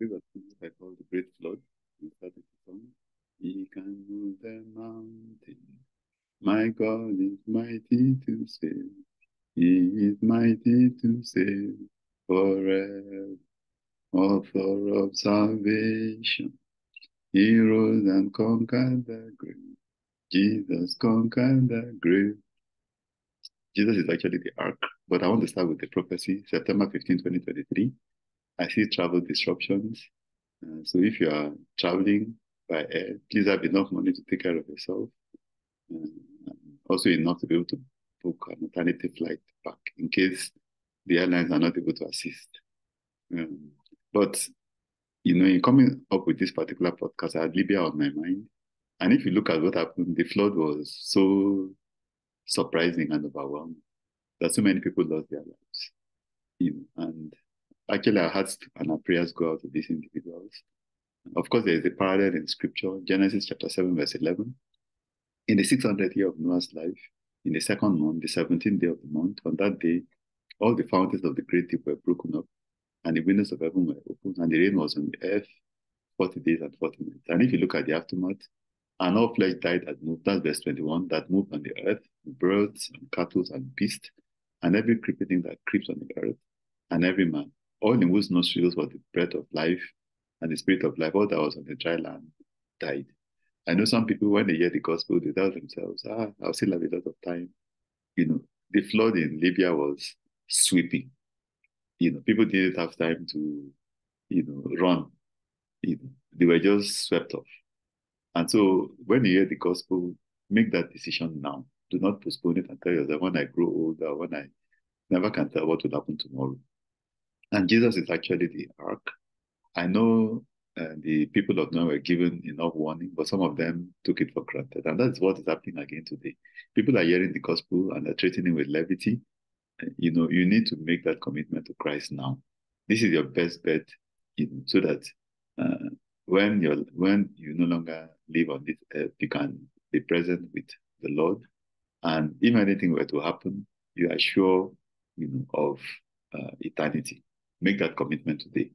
We were things I call the Great Flood. We started the song. He can move the mountain. My God is mighty to save. He is mighty to save forever. Author of salvation. He rose and conquered the grave. Jesus conquered the grave. Jesus is actually the ark. But I want to start with the prophecy. September 15, 2023. I see travel disruptions. So if you are traveling by air, please have enough money to take care of yourself. And also enough to be able to book an alternative flight back in case the airlines are not able to assist. Um, but in coming up with this particular podcast, I had Libya on my mind. And if you look at what happened, the flood was so surprising and overwhelming that so many people lost their lives. And actually, our hearts and our prayers go out to these individuals. Of course, there is a parallel in scripture, Genesis chapter 7, verse 11. In the 600th year of Noah's life, in the second month, the 17th day of the month, on that day, all the fountains of the great deep were broken up, and the windows of heaven were opened, and the rain was on the earth 40 days and 40 nights. And if you look at the aftermath, and all flesh died that moved, that's verse 21, that moved on the earth, birds and cattle and beasts, and every creeping thing that creeps on the earth, and every man, all in whose nostrils was the breath of life and the spirit of life, all that was on the dry land died. I know some people, when they hear the gospel, they tell themselves, I'll still have a lot of time. The flood in Libya was sweeping. People didn't have time to, run. They were just swept off. And so when you hear the gospel, make that decision now. Do not postpone it and tell yourself, when I grow older, when I never can tell what will happen tomorrow. And Jesus is actually the ark. I know the people of Noah were given enough warning, but some of them took it for granted. And that's what is happening again today. People are hearing the gospel and are treating it with levity. You need to make that commitment to Christ now. This is your best bet, so that uh, when you no longer live on this earth, you can be present with the Lord. And if anything were to happen, you are sure, of eternity. Make that commitment today.